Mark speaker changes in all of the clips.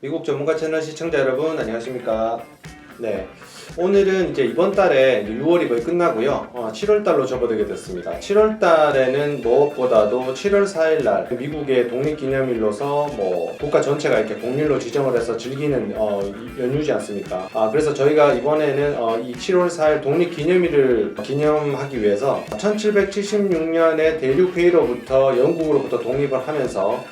Speaker 1: 미국 전문가 채널 시청자 여러분 안녕하십니까? 네, 오늘은 이제 이번 달에 6월이 거의 끝나고요. 7월 달로 접어들게 됐습니다. 7월 달에는 무엇보다도 7월 4일 날 미국의 독립기념일로서 국가 전체가 이렇게 공휴일로 지정을 해서 즐기는 연휴지 않습니까? 그래서 저희가 이번에는 이 7월 4일 독립기념일을 기념하기 위해서 1776년에 대륙회의로부터 영국으로부터 독립을 하면서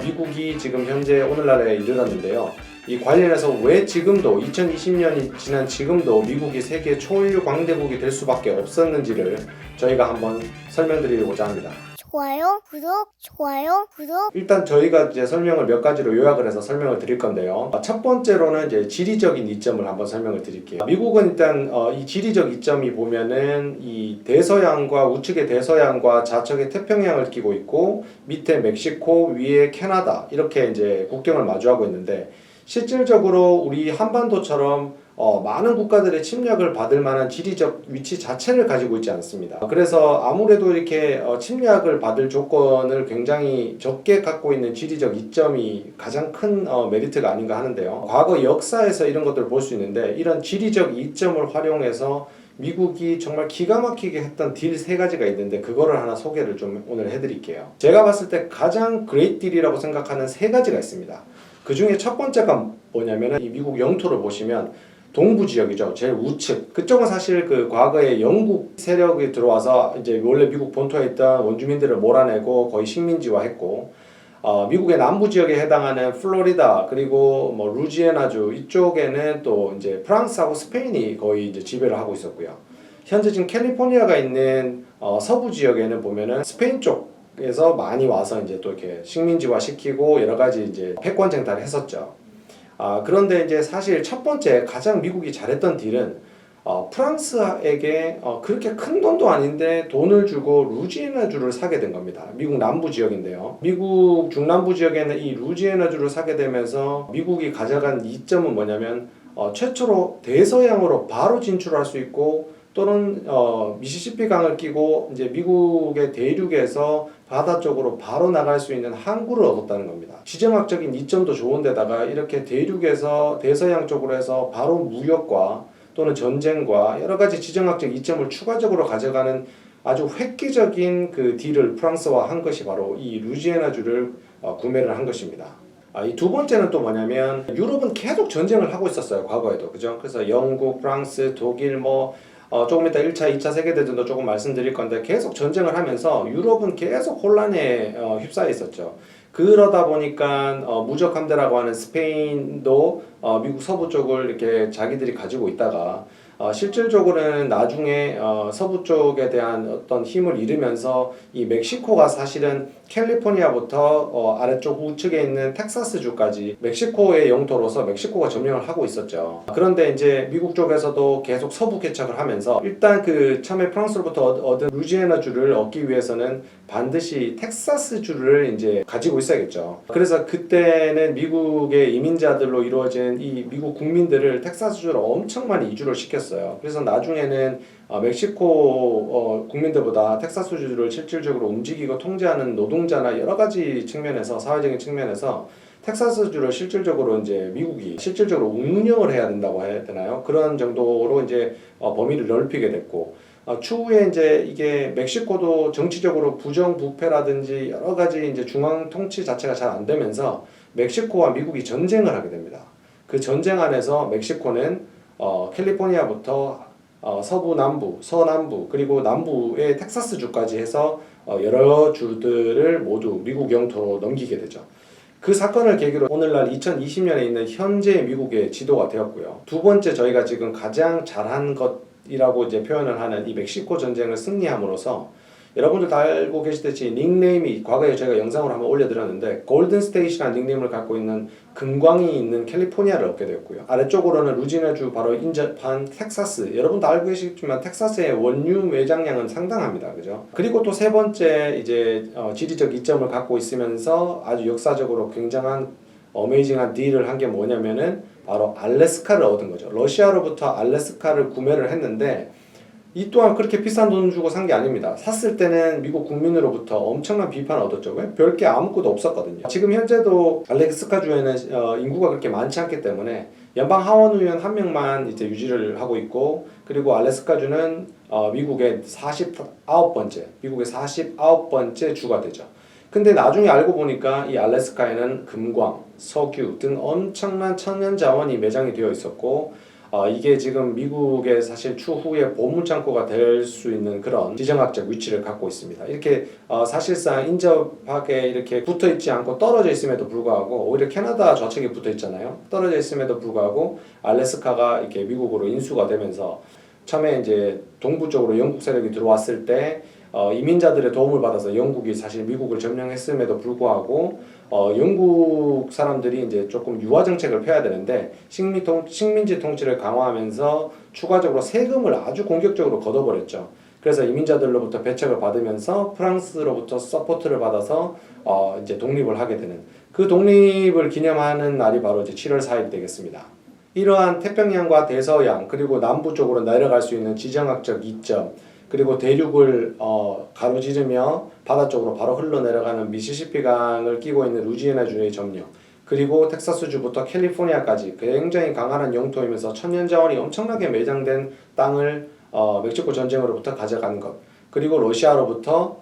Speaker 1: 미국이 지금 현재 오늘날에 이르렀는데요. 이 관련해서 왜 지금도 2020년이 지난 지금도 미국이 세계 초일류 광대국이 될 수밖에 없었는지를 저희가 한번 설명드리고자 합니다.
Speaker 2: 좋아요, 구독.
Speaker 1: 일단 저희가 이제 설명을 몇 가지로 요약을 해서 설명을 드릴 건데요. 첫 번째로는 이제 지리적인 이점을 한번 설명을 드릴게요. 미국은 일단 이 지리적 이점이 보면은 이 대서양과 우측의 대서양과 좌측의 태평양을 끼고 있고 밑에 멕시코, 위에 캐나다 이렇게 이제 국경을 마주하고 있는데 실질적으로 우리 한반도처럼 많은 국가들의 침략을 받을 만한 지리적 위치 자체를 가지고 있지 않습니다. 그래서 아무래도 이렇게 침략을 받을 조건을 굉장히 적게 갖고 있는 지리적 이점이 가장 큰 메리트가 아닌가 하는데요. 과거 역사에서 이런 것들을 볼 수 있는데 이런 지리적 이점을 활용해서 미국이 정말 기가 막히게 했던 딜 세 가지가 있는데 그거를 하나 소개를 좀 오늘 해드릴게요. 제가 봤을 때 가장 그레이트 딜이라고 생각하는 세 가지가 있습니다. 그 중에 첫 번째가 뭐냐면은 이 미국 영토를 보시면 동부 지역이죠. 제일 우측. 그쪽은 사실 그 과거에 영국 세력이 들어와서 이제 원래 미국 본토에 있던 원주민들을 몰아내고 거의 식민지화했고, 미국의 남부 지역에 해당하는 플로리다 그리고 루지애나주 이쪽에는 또 이제 프랑스하고 스페인이 거의 이제 지배를 하고 있었고요. 현재 지금 캘리포니아가 있는 서부 지역에는 보면은 스페인 쪽에서 많이 와서 이제 또 이렇게 식민지화 시키고 여러 가지 이제 패권 쟁탈을 했었죠. 그런데 이제 사실 첫 번째 가장 미국이 잘했던 딜은 프랑스에게 그렇게 큰 돈도 아닌데 돈을 주고 루지애나주를 사게 된 겁니다. 미국 남부 지역인데요. 미국 중남부 지역에는 이 루지애나주를 사게 되면서 미국이 가져간 이점은 뭐냐면 최초로 대서양으로 바로 진출할 수 있고 또는 미시시피 강을 끼고 이제 미국의 대륙에서 바다 쪽으로 바로 나갈 수 있는 항구를 얻었다는 겁니다. 지정학적인 이점도 좋은데다가 이렇게 대륙에서 대서양 쪽으로 해서 바로 무역과 또는 전쟁과 여러 가지 지정학적 이점을 추가적으로 가져가는 아주 획기적인 그 딜을 프랑스와 한 것이 바로 이 루지애나주를 구매를 한 것입니다. 이 두 번째는 또 뭐냐면 유럽은 계속 전쟁을 하고 있었어요. 과거에도. 그죠? 그래서 영국, 프랑스, 독일 조금 이따 1차, 2차 세계대전도 조금 말씀드릴 건데 계속 전쟁을 하면서 유럽은 계속 혼란에 휩싸여 있었죠. 그러다 보니까 무적 함대라고 하는 스페인도 미국 서부 쪽을 이렇게 자기들이 가지고 있다가 실질적으로는 나중에 서부 쪽에 대한 어떤 힘을 잃으면서 이 멕시코가 사실은 캘리포니아부터 아래쪽 우측에 있는 텍사스주까지 멕시코의 영토로서 멕시코가 점령을 하고 있었죠. 그런데 이제 미국 쪽에서도 계속 서부 개척을 하면서 일단 그 처음에 프랑스로부터 얻은 루지애나주를 얻기 위해서는 반드시 텍사스주를 이제 가지고 있어야겠죠. 그래서 그때는 미국의 이민자들로 이루어진 이 미국 국민들을 텍사스주로 엄청 많이 이주를 시켰어요. 그래서 나중에는 멕시코 국민들보다 텍사스주를 실질적으로 움직이고 통제하는 노동자나 여러 가지 측면에서 사회적인 측면에서 텍사스주를 실질적으로 이제 미국이 실질적으로 운영을 해야 된다고 해야 되나요? 그런 정도로 이제 범위를 넓히게 됐고 추후에 이제 이게 멕시코도 정치적으로 부정부패라든지 여러 가지 이제 중앙 통치 자체가 잘 안 되면서 멕시코와 미국이 전쟁을 하게 됩니다. 그 전쟁 안에서 멕시코는 캘리포니아부터 서부, 남부, 서남부 그리고 남부의 텍사스주까지 해서 여러 주들을 모두 미국 영토로 넘기게 되죠. 그 사건을 계기로 오늘날 2020년에 있는 현재 미국의 지도가 되었고요. 두 번째 저희가 지금 가장 잘한 것이라고 이제 표현을 하는 이 멕시코 전쟁을 승리함으로써 여러분들 다 알고 계시듯이 닉네임이 과거에 저희가 영상으로 한번 올려드렸는데 골든 스테이트라는 닉네임을 갖고 있는 금광이 있는 캘리포니아를 얻게 되었고요. 아래쪽으로는 루지애나주 바로 인접한 텍사스. 여러분 다 알고 계시지만 텍사스의 원유 매장량은 상당합니다. 그죠? 그리고 또 세 번째 이제 지리적 이점을 갖고 있으면서 아주 역사적으로 굉장한 어메이징한 딜을 한 게 뭐냐면은 바로 알래스카를 얻은 거죠. 러시아로부터 알래스카를 구매를 했는데 이 또한 그렇게 비싼 돈 주고 산 게 아닙니다. 샀을 때는 미국 국민으로부터 엄청난 비판을 얻었죠. 왜? 별게 아무것도 없었거든요. 지금 현재도 알래스카 주에는 인구가 그렇게 많지 않기 때문에 연방 하원 의원 한 명만 이제 유지를 하고 있고, 그리고 알래스카 주는 미국의 49번째 주가 되죠. 근데 나중에 알고 보니까 이 알래스카에는 금광, 석유 등 엄청난 천연 자원이 매장이 되어 있었고, 이게 지금 미국의 사실 추후에 보물창고가 될 수 있는 그런 지정학적 위치를 갖고 있습니다. 이렇게 사실상 인접하게 이렇게 붙어 있지 않고 떨어져 있음에도 불구하고, 오히려 캐나다 좌측에 붙어 있잖아요. 떨어져 있음에도 불구하고 알래스카가 이렇게 미국으로 인수가 되면서, 처음에 이제 동부 쪽으로 영국 세력이 들어왔을 때 이민자들의 도움을 받아서 영국이 사실 미국을 점령했음에도 불구하고 영국 사람들이 이제 조금 유화 정책을 펴야 되는데 식민지 통치를 강화하면서 추가적으로 세금을 아주 공격적으로 걷어버렸죠. 그래서 이민자들로부터 배척을 받으면서 프랑스로부터 서포트를 받아서 이제 독립을 하게 되는, 그 독립을 기념하는 날이 바로 이제 7월 4일 되겠습니다. 이러한 태평양과 대서양 그리고 남부 쪽으로 내려갈 수 있는 지정학적 이점, 그리고 대륙을 가로지르며 바다 쪽으로 바로 흘러내려가는 미시시피강을 끼고 있는 루지애나주의 점령, 그리고 텍사스주부터 캘리포니아까지 굉장히 강한 영토이면서 천연자원이 엄청나게 매장된 땅을 멕시코 전쟁으로부터 가져간 것, 그리고 러시아로부터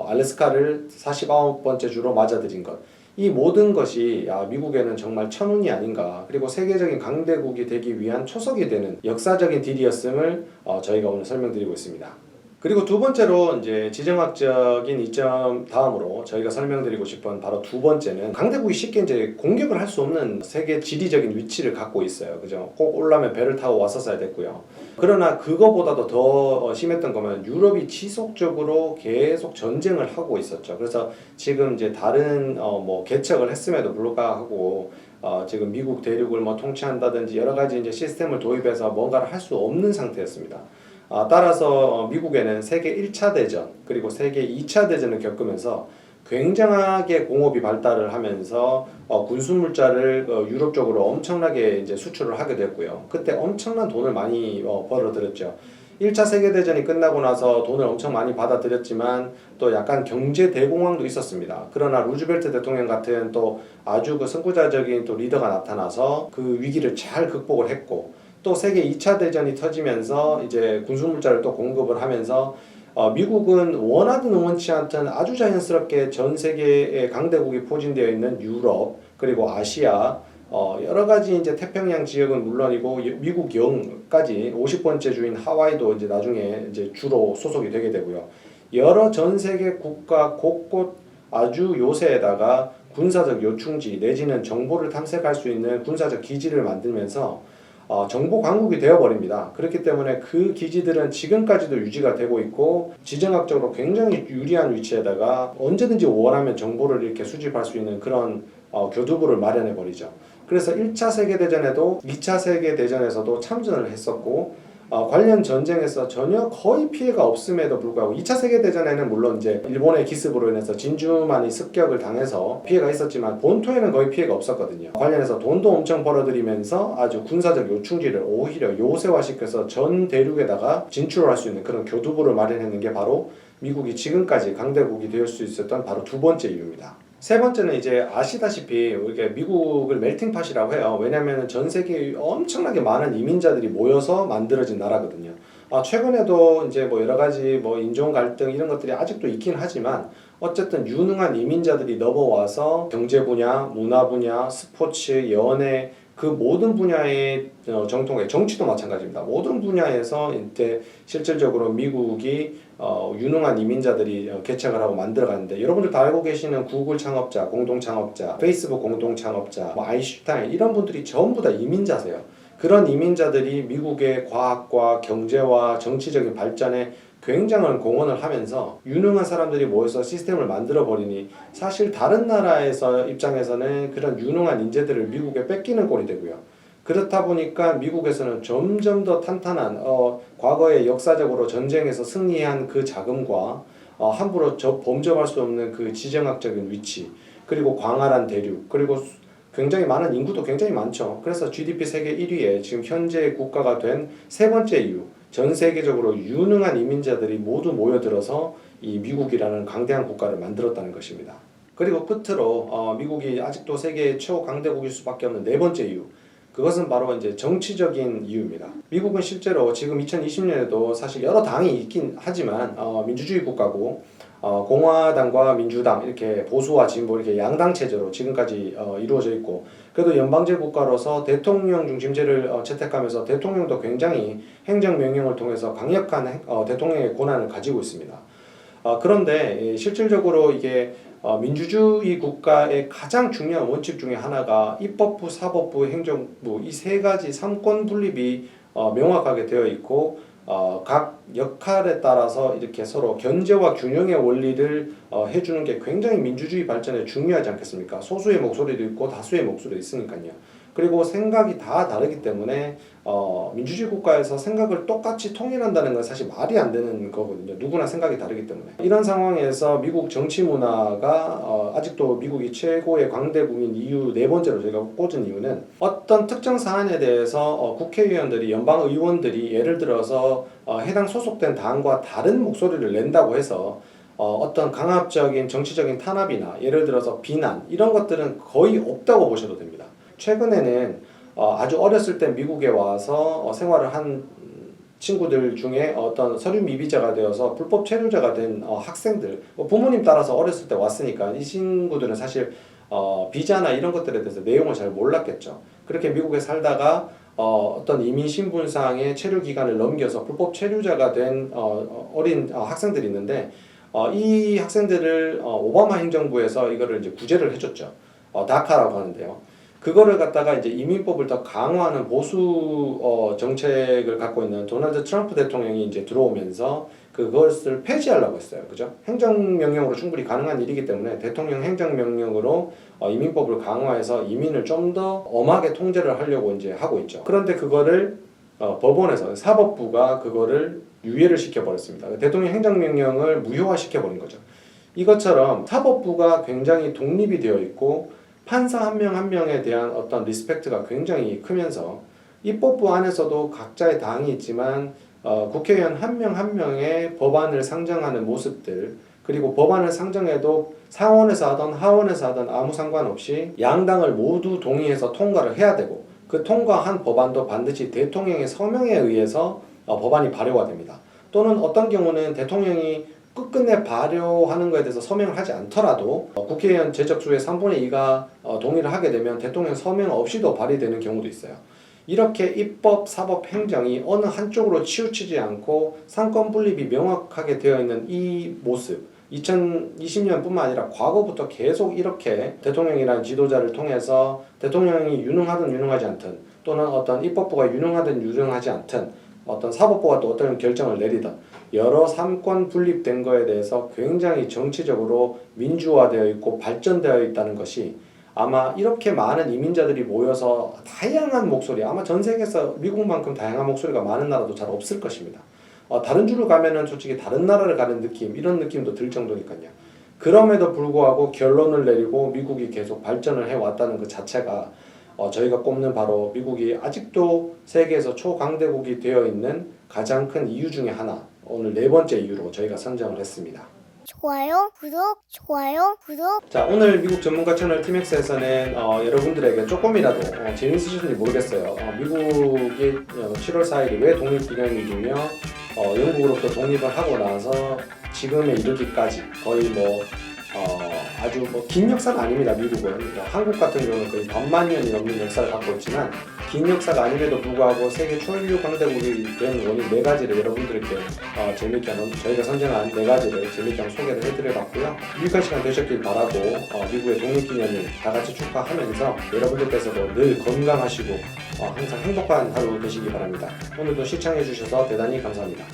Speaker 1: 알래스카를 49번째 주로 맞아들인 것, 이 모든 것이 미국에는 정말 천운이 아닌가, 그리고 세계적인 강대국이 되기 위한 초석이 되는 역사적인 딜이었음을 저희가 오늘 설명드리고 있습니다. 그리고 두 번째로 이제 지정학적인 이점 다음으로 저희가 설명드리고 싶은 바로 두 번째는, 강대국이 쉽게 이제 공격을 할 수 없는 세계 지리적인 위치를 갖고 있어요. 그죠? 꼭 오려면 배를 타고 왔었어야 됐고요. 그러나 그거보다도 더 심했던 거면 유럽이 지속적으로 계속 전쟁을 하고 있었죠. 그래서 지금 이제 다른 뭐 개척을 했음에도 불구하고 지금 미국 대륙을 뭐 통치한다든지 여러 가지 이제 시스템을 도입해서 뭔가를 할 수 없는 상태였습니다. 따라서 미국에는 세계 1차 대전 그리고 세계 2차 대전을 겪으면서 굉장하게 공업이 발달을 하면서 군수물자를 유럽 쪽으로 엄청나게 이제 수출을 하게 됐고요. 그때 엄청난 돈을 많이 벌어들였죠. 1차 세계대전이 끝나고 나서 돈을 엄청 많이 받아들였지만 또 약간 경제 대공황도 있었습니다. 그러나 루즈벨트 대통령 같은 또 아주 그 선구자적인 또 리더가 나타나서 그 위기를 잘 극복을 했고, 또 세계 2차 대전이 터지면서 이제 군수물자를 또 공급을 하면서 미국은 원하든 원치 않든 아주 자연스럽게 전 세계의 강대국이 포진되어 있는 유럽 그리고 아시아 여러 가지 이제 태평양 지역은 물론이고 미국 영까지 50번째 주인 하와이도 이제 나중에 이제 주로 소속이 되게 되고요. 여러 전 세계 국가 곳곳 아주 요새에다가 군사적 요충지 내지는 정보를 탐색할 수 있는 군사적 기지를 만들면서 정보 강국이 되어버립니다. 그렇기 때문에 그 기지들은 지금까지도 유지가 되고 있고 지정학적으로 굉장히 유리한 위치에다가 언제든지 원하면 정보를 이렇게 수집할 수 있는 그런 교두보를 마련해버리죠. 그래서 1차 세계대전에도 2차 세계대전에서도 참전을 했었고 관련 전쟁에서 전혀 거의 피해가 없음에도 불구하고 2차 세계대전에는 물론 이제 일본의 기습으로 인해서 진주만이 습격을 당해서 피해가 있었지만 본토에는 거의 피해가 없었거든요. 관련해서 돈도 엄청 벌어들이면서 아주 군사적 요충지를 오히려 요새화시켜서 전 대륙에다가 진출할 수 있는 그런 교두보를 마련하는 게 바로 미국이 지금까지 강대국이 될 수 있었던 바로 두 번째 이유입니다. 세 번째는 이제 아시다시피 이게 미국을 멜팅팟이라고 해요. 왜냐하면 전 세계에 엄청나게 많은 이민자들이 모여서 만들어진 나라거든요. 최근에도 이제 뭐 여러 가지 뭐 인종 갈등 이런 것들이 아직도 있긴 하지만 어쨌든 유능한 이민자들이 넘어와서 경제 분야, 문화 분야, 스포츠, 연애 그 모든 분야의 정통의 정치도 마찬가지입니다. 모든 분야에서 이제 실질적으로 미국이 유능한 이민자들이 개척을 하고 만들어가는데, 여러분들 다 알고 계시는 구글 창업자, 공동 창업자, 페이스북 공동 창업자, 뭐 아인슈타인 이런 분들이 전부 다 이민자세요. 그런 이민자들이 미국의 과학과 경제와 정치적인 발전에 굉장한 공헌을 하면서 유능한 사람들이 모여서 시스템을 만들어 버리니 사실 다른 나라에서 입장에서는 그런 유능한 인재들을 미국에 뺏기는 꼴이 되고요. 그렇다 보니까 미국에서는 점점 더 탄탄한 과거에 역사적으로 전쟁에서 승리한 그 자금과 함부로 범접할 수 없는 그 지정학적인 위치, 그리고 광활한 대륙, 그리고 굉장히 많은 인구도 굉장히 많죠. 그래서 GDP 세계 1위에 지금 현재 국가가 된 세 번째 이유, 전 세계적으로 유능한 이민자들이 모두 모여들어서 이 미국이라는 강대한 국가를 만들었다는 것입니다. 그리고 끝으로 미국이 아직도 세계의 최고강대국일 수밖에 없는 네 번째 이유, 그것은 바로 이제 정치적인 이유입니다. 미국은 실제로 지금 2020년에도 사실 여러 당이 있긴 하지만 민주주의 국가고 공화당과 민주당 이렇게 보수와 진보 이렇게 양당 체제로 지금까지 이루어져 있고, 그래도 연방제 국가로서 대통령 중심제를 채택하면서 대통령도 굉장히 행정명령을 통해서 강력한 대통령의 권한을 가지고 있습니다. 그런데 실질적으로 이게 민주주의 국가의 가장 중요한 원칙 중에 하나가 입법부, 사법부, 행정부 이 세 가지 삼권 분립이 명확하게 되어 있고, 각 역할에 따라서 이렇게 서로 견제와 균형의 원리를 해주는 게 굉장히 민주주의 발전에 중요하지 않겠습니까? 소수의 목소리도 있고 다수의 목소리도 있으니까요. 그리고 생각이 다 다르기 때문에 민주주의 국가에서 생각을 똑같이 통일한다는 건 사실 말이 안 되는 거거든요. 누구나 생각이 다르기 때문에. 이런 상황에서 미국 정치 문화가 아직도 미국이 최고의 강대국인 이유 네 번째로 제가 꽂은 이유는, 어떤 특정 사안에 대해서 국회의원들이, 연방의원들이 예를 들어서 해당 소속된 당과 다른 목소리를 낸다고 해서 어떤 강압적인 정치적인 탄압이나 예를 들어서 비난 이런 것들은 거의 없다고 보셔도 됩니다. 최근에는 아주 어렸을 때 미국에 와서 생활을 한 친구들 중에 어떤 서류 미비자가 되어서 불법 체류자가 된 학생들, 부모님 따라서 어렸을 때 왔으니까 이 친구들은 사실 비자나 이런 것들에 대해서 내용을 잘 몰랐겠죠. 그렇게 미국에 살다가 어떤 이민 신분상의 체류 기간을 넘겨서 불법 체류자가 된 어린 학생들이 있는데, 이 학생들을 오바마 행정부에서 이거를 이제 구제를 해줬죠. 다카라고 하는데요. 그거를 갖다가 이제 이민법을 더 강화하는 보수 정책을 갖고 있는 도널드 트럼프 대통령이 이제 들어오면서 그것을 폐지하려고 했어요. 그죠? 행정명령으로 충분히 가능한 일이기 때문에 대통령 행정명령으로 이민법을 강화해서 이민을 좀 더 엄하게 통제를 하려고 이제 하고 있죠. 그런데 그거를 법원에서, 사법부가 그거를 유예를 시켜버렸습니다. 대통령 행정명령을 무효화시켜버린 거죠. 이것처럼 사법부가 굉장히 독립이 되어 있고 판사 한 명 한 명에 대한 어떤 리스펙트가 굉장히 크면서, 입법부 안에서도 각자의 당이 있지만 국회의원 한 명 한 명의 법안을 상정하는 모습들, 그리고 법안을 상정해도 상원에서 하던 하원에서 하던 아무 상관없이 양당을 모두 동의해서 통과를 해야 되고, 그 통과한 법안도 반드시 대통령의 서명에 의해서 법안이 발효가 됩니다. 또는 어떤 경우는 대통령이 끝끝내 발효하는 것에 대해서 서명을 하지 않더라도 국회의원 제적수의 3분의 2가 동의를 하게 되면 대통령 서명 없이도 발의되는 경우도 있어요. 이렇게 입법, 사법, 행정이 어느 한쪽으로 치우치지 않고 상권 분립이 명확하게 되어 있는 이 모습, 2020년뿐만 아니라 과거부터 계속 이렇게 대통령이라는 지도자를 통해서 대통령이 유능하든 유능하지 않든, 또는 어떤 입법부가 유능하든 유능하지 않든, 어떤 사법부가 또 어떤 결정을 내리든 여러 삼권 분립된 거에 대해서 굉장히 정치적으로 민주화되어 있고 발전되어 있다는 것이, 아마 이렇게 많은 이민자들이 모여서 다양한 목소리, 아마 전 세계에서 미국만큼 다양한 목소리가 많은 나라도 잘 없을 것입니다. 다른 주로 가면은 솔직히 다른 나라를 가는 느낌, 이런 느낌도 들 정도니까요. 그럼에도 불구하고 결론을 내리고 미국이 계속 발전을 해왔다는 그 자체가 저희가 꼽는 바로 미국이 아직도 세계에서 초강대국이 되어 있는 가장 큰 이유 중에 하나, 오늘 네 번째 이유로 저희가 선정을 했습니다.
Speaker 2: 좋아요, 구독.
Speaker 1: 자, 오늘 미국 전문가 채널 티맥스에서는 여러분들에게 조금이라도 재밌으셨는지 모르겠어요. 미국이 7월 4일이 왜 독립기념일이며 영국으로부터 독립을 하고 나서 지금에 이르기까지 거의 아주 긴 역사가 아닙니다. 미국은 한국 같은 경우는 거의 반만 년이 넘는 역사를 갖고 있지만, 긴 역사가 아님에도 불구하고 세계 초유의 강대국이 된 원인 네 가지를 여러분들께 재미있게 저희가 선정한 네 가지를 재미있게 소개를 해드려봤고요. 유익한 시간 되셨길 바라고 미국의 독립기념일 다 같이 축하하면서 여러분들께서도 늘 건강하시고 항상 행복한 하루 되시기 바랍니다. 오늘도 시청해주셔서 대단히 감사합니다.